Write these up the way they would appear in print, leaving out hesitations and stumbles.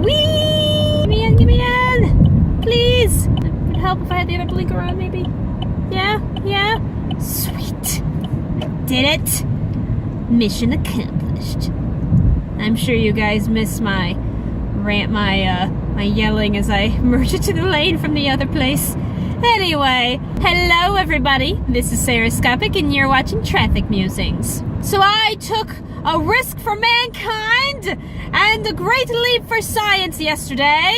Whee! Get me in! Please! Would help if I had the other blinker on, maybe? Yeah? Sweet. Did it. Mission accomplished. I'm sure you guys miss my my yelling as I merge into the lane from the other place. Anyway, hello everybody. This is Sarahscopic and you're watching Traffic Musings. So I took a risk for mankind and a great leap for science yesterday,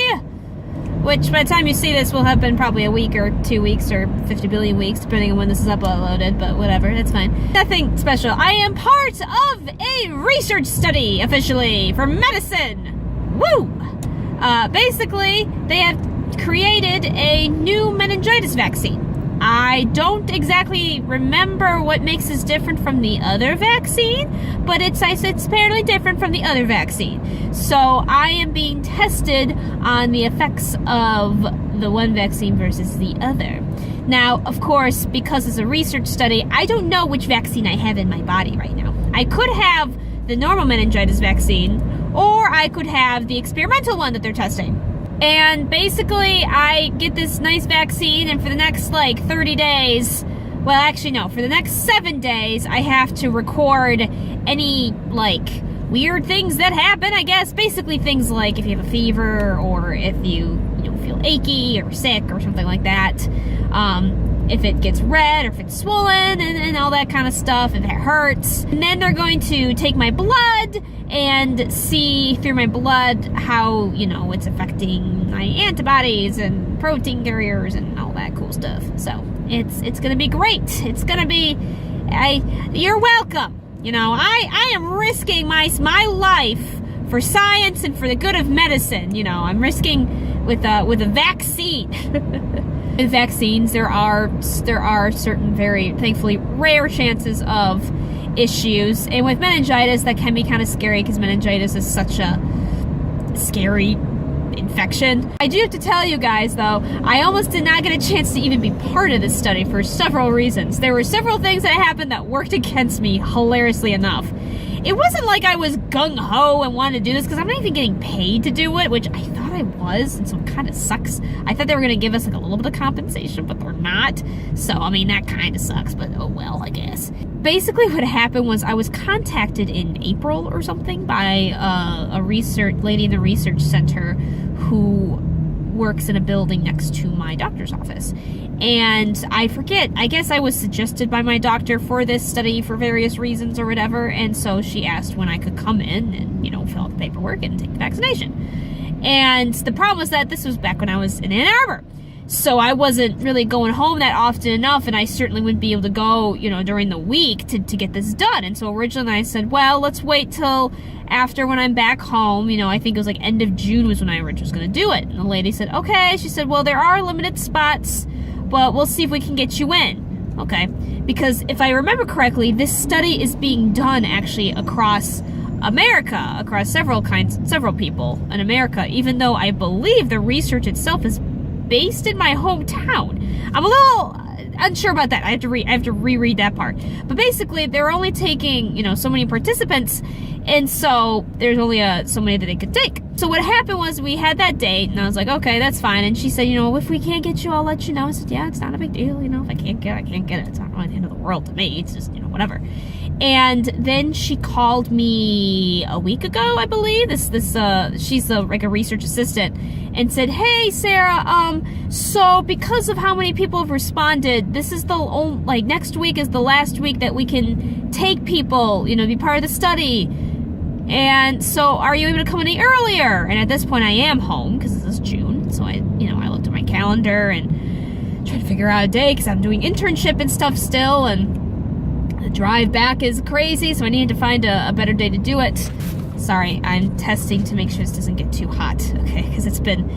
which by the time you see this will have been probably a week or 2 weeks or 50 billion weeks, depending on when this is uploaded, but whatever, that's fine. Nothing special. I am part of a research study, officially, for medicine. Woo! Basically, they have created a new meningitis vaccine. I don't exactly remember what makes this different from the other vaccine, but it's apparently different from the other vaccine. So I am being tested on the effects of the one vaccine versus the other. Now, of course, because it's a research study, I don't know which vaccine I have in my body right now. I could have the normal meningitis vaccine, or I could have the experimental one that they're testing. And basically, I get this nice vaccine, and for the next, 30 days, well, actually, no, for the next 7 days, I have to record any, weird things that happen, I guess. Basically, things like if you have a fever, or if you feel achy, or sick, or something like that. If it gets red, or if it's swollen, and all that kind of stuff, if it hurts. And then they're going to take my blood and see through my blood how, it's affecting my antibodies and protein carriers and all that cool stuff. So, it's gonna be great. It's gonna be, you're welcome. I am risking my life for science and for the good of medicine. I'm risking with a vaccine. With vaccines, there are certain very, thankfully, rare chances of issues. And with meningitis, that can be kind of scary because meningitis is such a scary infection. I do have to tell you guys, though, I almost did not get a chance to even be part of this study for several reasons. There were several things that happened that worked against me, hilariously enough. It wasn't like I was gung-ho and wanted to do this, because I'm not even getting paid to do it, which I thought I was, and so it kind of sucks. I thought they were going to give us a little bit of compensation, but they're not. So, that kind of sucks, but oh well, I guess. Basically, what happened was I was contacted in April or something by a lady in the research center who works in a building next to my doctor's office. And I forget, I guess I was suggested by my doctor for this study for various reasons or whatever, and so she asked when I could come in and, fill out the paperwork and take the vaccination. And the problem was that this was back when I was in Ann Arbor. So I wasn't really going home that often enough, and I certainly wouldn't be able to go, during the week to get this done. And so originally I said, well, let's wait till after when I'm back home. I think it was end of June was when I originally was going to do it. And the lady said, okay. She said, well, there are limited spots, but we'll see if we can get you in. Okay. Because if I remember correctly, this study is being done actually across America, across several people in America, even though I believe the research itself is based in my hometown. I'm a little unsure about that. I have to reread that part. But basically, they're only taking, so many participants, and so there's only so many that they could take. So what happened was we had that date, and I was like, okay, that's fine. And she said, if we can't get you, I'll let you know. I said, yeah, it's not a big deal. If I can't get it, I can't get it. It's not really the end of the world to me. It's just, whatever. And then she called me a week ago, I believe. She's a research assistant, and said, hey, Sarah, so because of how many people have responded, this is the only, next week is the last week that we can take people, be part of the study. And so are you able to come any earlier? And at this point I am home because this is June. So I looked at my calendar and tried to figure out a day because I'm doing internship and stuff still, and the drive back is crazy, so I needed to find a better day to do it. Sorry, I'm testing to make sure this doesn't get too hot, okay? Because it's been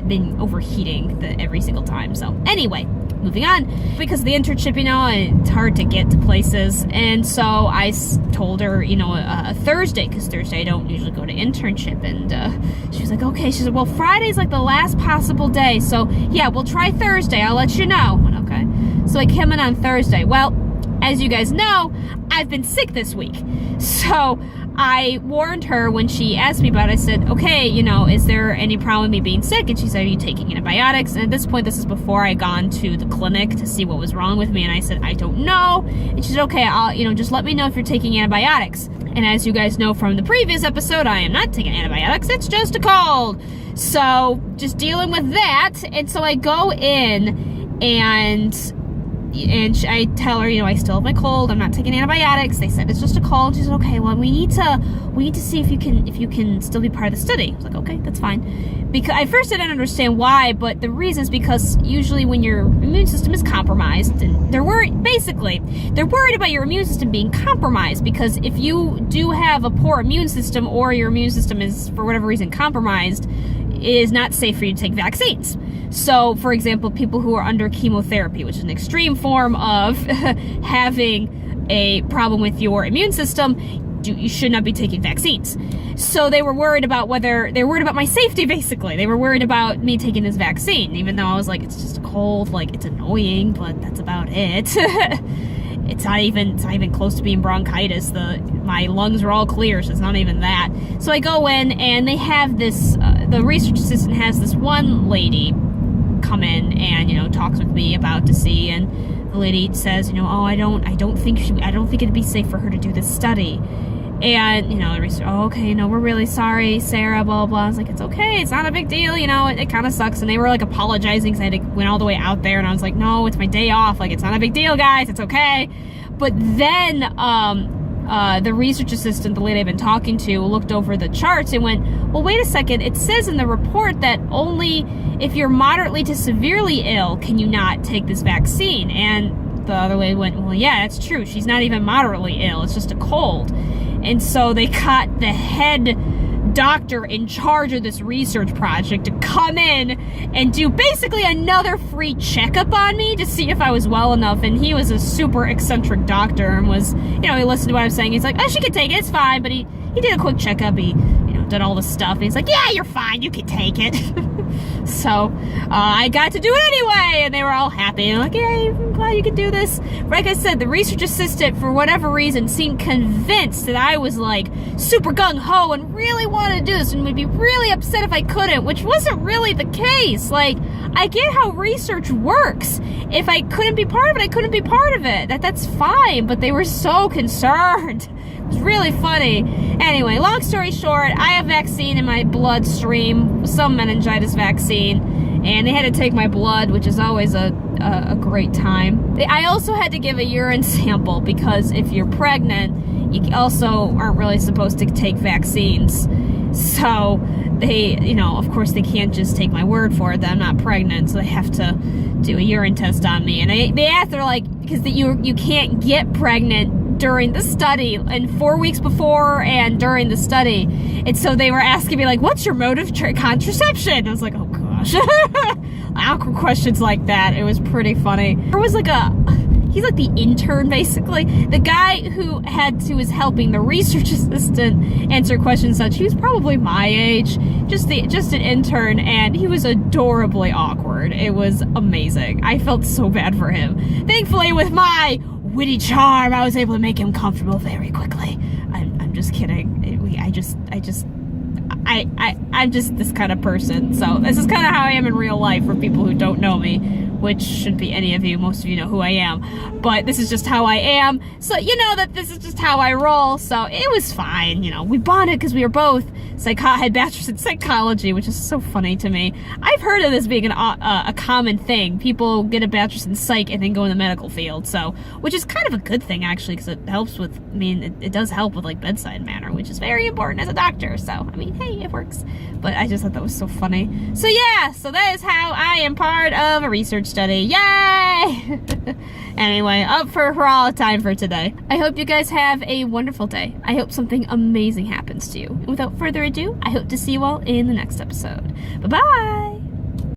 been overheating every single time. So anyway, moving on. Because of the internship, it's hard to get to places, and so I told her, a Thursday, because Thursday I don't usually go to internship, and she was like, okay. She said, well, Friday's the last possible day, so yeah, we'll try Thursday. I'll let you know. I went, okay. So I came in on Thursday. Well, as you guys know, I've been sick this week, so I warned her when she asked me about it. I said, okay, you know, is there any problem with me being sick? And she said, are you taking antibiotics? And at this point, this is before I gone to the clinic to see what was wrong with me. And I said, I don't know. And she said, okay, I'll, you know, just let me know if you're taking antibiotics. And as you guys know from the previous episode, I am not taking antibiotics. It's just a cold. So just dealing with that. And so I go in and I tell her, you know, I still have my cold. I'm not taking antibiotics. They said it's just a cold. She said, okay, well, we need to see if you can still be part of the study. I was like, okay, that's fine. Because at first I didn't understand why, but the reason is because usually when your immune system is compromised, and they're worried about your immune system being compromised, because if you do have a poor immune system or your immune system is for whatever reason compromised, it is not safe for you to take vaccines. So, for example, people who are under chemotherapy, which is an extreme form of having a problem with your immune system, you should not be taking vaccines. So they were worried about my safety, basically. They were worried about me taking this vaccine, even though I was like, it's just a cold, like, it's annoying, but that's about it. It's not even close to being bronchitis. My lungs are all clear, so it's not even that. So I go in, and they have this, the research assistant has this one lady come in and, you know, talks with me about to see, and the lady says, you know, oh, I don't think it'd be safe for her to do this study. And, you know, the researcher, oh, okay, no, we're really sorry, Sarah, blah, blah, blah. I was like, it's okay, it's not a big deal, you know, it kind of sucks. And they were, like, apologizing because I went all the way out there, and I was like, no, it's my day off, like, it's not a big deal, guys, it's okay. But then, the research assistant, the lady I've been talking to, looked over the charts and went, well, wait a second, it says in the report that only if you're moderately to severely ill can you not take this vaccine. And the other lady went, well, yeah, that's true, she's not even moderately ill, it's just a cold. And so they got the head doctor in charge of this research project to come in and do basically another free checkup on me to see if I was well enough. And he was a super eccentric doctor and was, you know, he listened to what I was saying. He's like, oh, she can take it, it's fine. But he did a quick checkup. He, you know, did all this stuff. And he's like, yeah, you're fine, you can take it. So I got to do it anyway, and they were all happy. And like, yay, I'm glad you could do this. Like I said, the research assistant, for whatever reason, seemed convinced that I was like super gung-ho and really wanted to do this and would be really upset if I couldn't, which wasn't really the case. Like, I get how research works. If I couldn't be part of it, I couldn't be part of it. That's fine, but they were so concerned. It was really funny. Anyway, long story short, I have vaccine in my bloodstream, some meningitis vaccine, and they had to take my blood, which is always a great time. I also had to give a urine sample because if you're pregnant, you also aren't really supposed to take vaccines. So they, you know, of course they can't just take my word for it that I'm not pregnant, so they have to do a urine test on me. And they asked, they're like, because you can't get pregnant during the study, and 4 weeks before and during the study. And so they were asking me, like, what's your mode of contraception? I was like, oh gosh. Awkward questions like that. It was pretty funny. There was like he's like the intern, basically. The guy who was helping the research assistant answer questions such, he was probably my age, just an intern, and he was adorably awkward. It was amazing. I felt so bad for him. Thankfully, with my witty charm, I was able to make him comfortable very quickly. I'm just kidding. I'm just this kind of person. So this is kind of how I am in real life for people who don't know me, which shouldn't be any of you. Most of you know who I am. But this is just how I am. So you know that this is just how I roll. So it was fine. You know, we bonded because we were both had bachelors in psychology, which is so funny to me. I've heard of this being a common thing. People get a bachelor's in psych and then go in the medical field. So, which is kind of a good thing actually, because it helps with, it does help with like bedside manner, which is very important as a doctor. So, I mean, hey, it works. But I just thought that was so funny. So yeah, so that is how I am part of a research study. Yay! Anyway, we're all out of time for today. I hope you guys have a wonderful day. I hope something amazing happens to you. And without further ado, I hope to see you all in the next episode. Bye-bye!